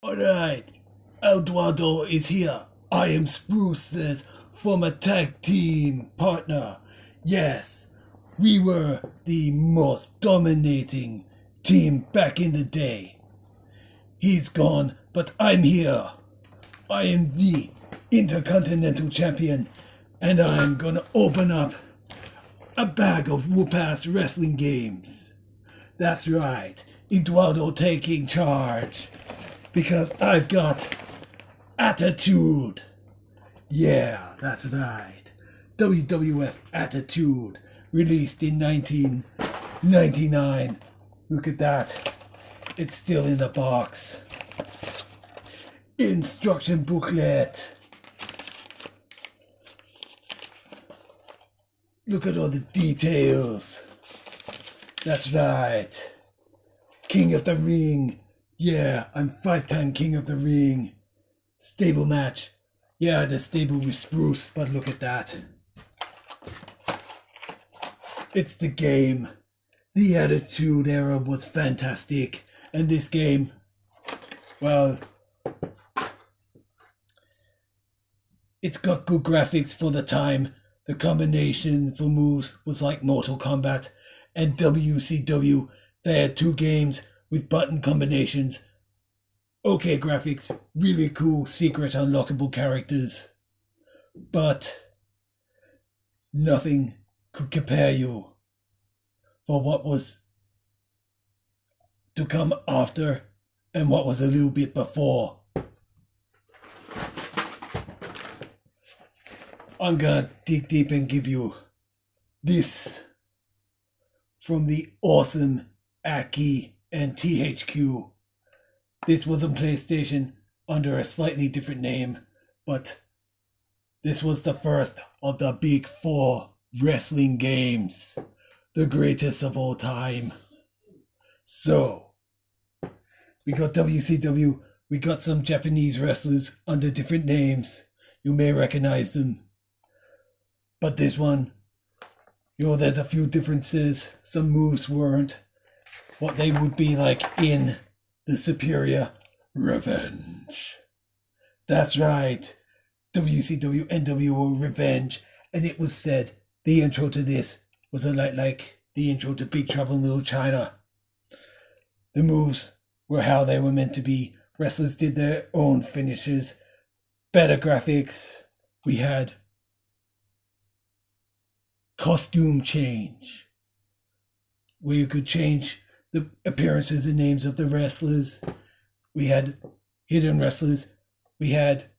Alright, Duado is here. I am Spruce's former tag team partner. Yes, we were the most dominating team back in the day. He's gone, but I'm here. I am the Intercontinental Champion, and I'm gonna open up a bag of whoop-ass wrestling games. That's right, Eduardo taking charge. Because I've got attitude. Yeah, that's right. WWF Attitude, released in 1999. Look at that. It's still in the box. Instruction booklet. Look at all the details. That's right. King of the Ring. Yeah, I'm 5-time King of the Ring. Stable match. Yeah, the stable with Spruce, but look at that. It's the game. The Attitude Era was fantastic. And this game, well, it's got good graphics for the time. The combination for moves was like Mortal Kombat. And WCW, they had two games with button combinations. Okay, graphics, really cool secret unlockable characters. But nothing could compare you for what was to come after and what was a little bit before. I'm gonna dig deep and give you this from the awesome Aki and THQ. This was on PlayStation under a slightly different name, but this was the first of the big four wrestling games, the greatest of all time. So, we got WCW, we got some Japanese wrestlers under different names. You may recognize them. But this one, there's a few differences. Some moves weren't what they would be like in the superior Revenge. That's right, WCW NWO Revenge. And it was said the intro to this was a lot like the intro to Big Trouble in Little China. The moves were how they were meant to be. Wrestlers did their own finishes, better graphics. We had costume change, where you could change the appearances and names of the wrestlers. We had hidden wrestlers. We had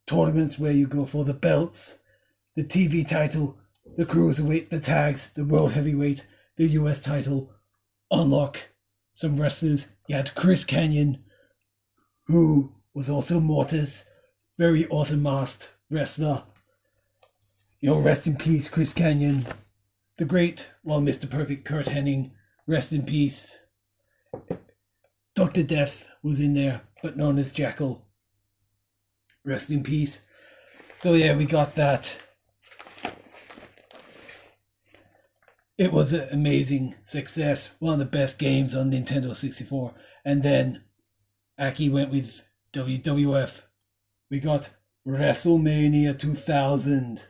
tournaments where you go for the belts, the TV title, the cruiserweight, the tags, the world heavyweight, the US title. Unlock some wrestlers. You had Chris Kanyon, who was also Mortis, very awesome masked wrestler. Rest in peace, Chris Kanyon. The great, Mr. Perfect Kurt Hennig, rest in peace. Dr. Death was in there, but known as Jackal. Rest in peace. So yeah, we got that. It was an amazing success. One of the best games on Nintendo 64. And then Aki went with WWF. We got WrestleMania 2000.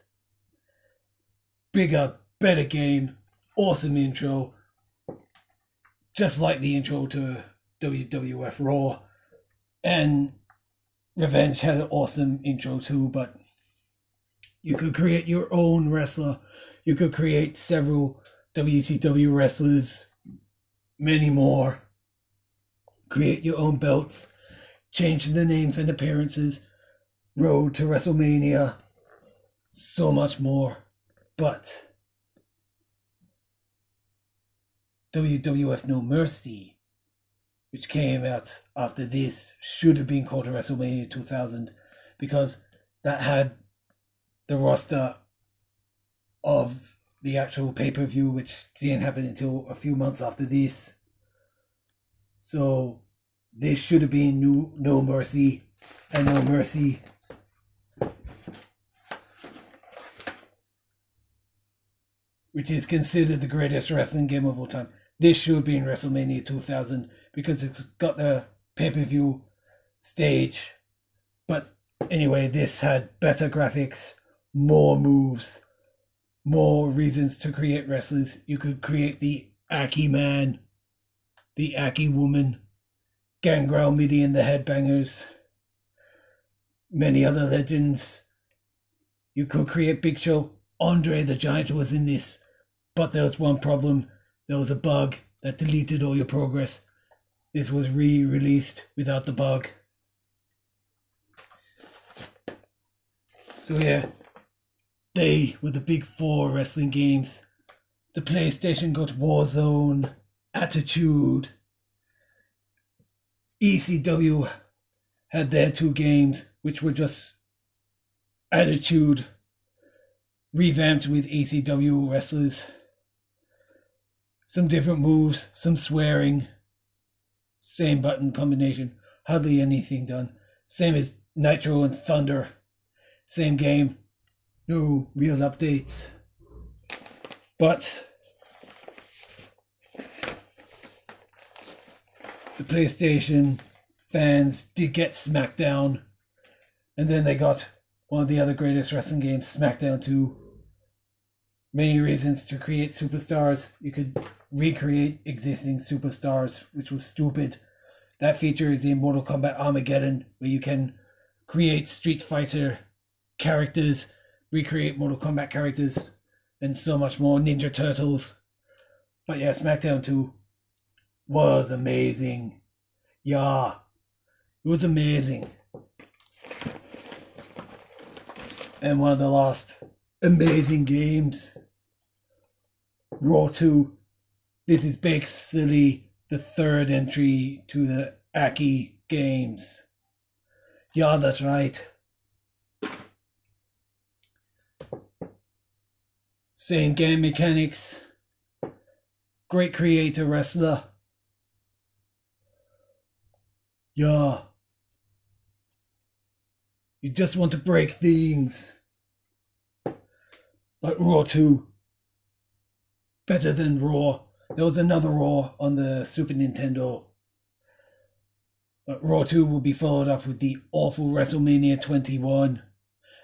Bigger, better game. Awesome intro. Just like the intro to WWF Raw. And Revenge had an awesome intro too, but you could create your own wrestler. You could create several WCW wrestlers, many more. Create your own belts. Change the names and appearances. Road to WrestleMania. So much more. But WWF No Mercy, which came out after this, should have been called WrestleMania 2000 because that had the roster of the actual pay-per-view, which didn't happen until a few months after this. So this should have been No Mercy, and No Mercy which is considered the greatest wrestling game of all time. This should be in WrestleMania 2000 because it's got the pay-per-view stage. But anyway, this had better graphics, more moves, more reasons to create wrestlers. You could create the Aki Man, the Aki Woman, Gangrel Midi and the Headbangers, many other legends. You could create Big Show. Andre the Giant was in this, but there was one problem. There was a bug that deleted all your progress. This was re-released without the bug. So yeah, they were the big four wrestling games. The PlayStation got Warzone, Attitude. ECW had their two games, which were just Attitude revamped with ECW wrestlers. Some different moves, some swearing. Same button combination. Hardly anything done. Same as Nitro and Thunder. Same game. No real updates. But the PlayStation fans did get SmackDown. And then they got one of the other greatest wrestling games, SmackDown 2. Many reasons to create superstars. You could recreate existing superstars, which was stupid. That feature is in Mortal Kombat Armageddon, where you can create Street Fighter characters, recreate Mortal Kombat characters, and so much more. Ninja Turtles. But yeah, SmackDown 2 was amazing. Yeah, it was amazing. And one of the last amazing games, Raw 2. This is basically the third entry to the Aki games. Yeah, that's right. Same game mechanics. Great creator wrestler. Yeah. You just want to break things. But Raw 2. Better than Raw. There was another Raw on the Super Nintendo. But Raw 2 will be followed up with the awful WrestleMania 21.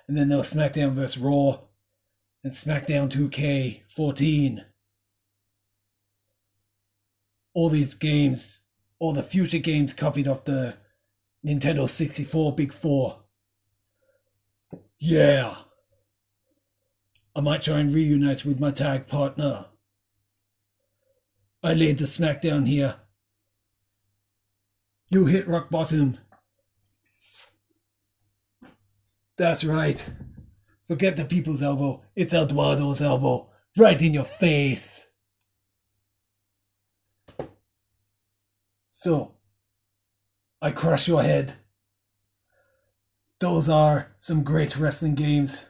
And then there was SmackDown vs. Raw. And SmackDown 2K14. All these games, all the future games copied off the Nintendo 64 Big Four. Yeah. I might try and reunite with my tag partner. I laid the SmackDown here. You hit rock bottom. That's right. Forget the people's elbow. It's El Duado's elbow. Right in your face. So, I crush your head. Those are some great wrestling games.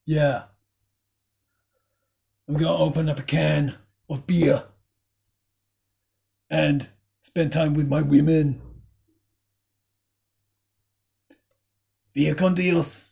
Yeah. I'm gonna open up a can of beer and spend time with my women. Via con Dios.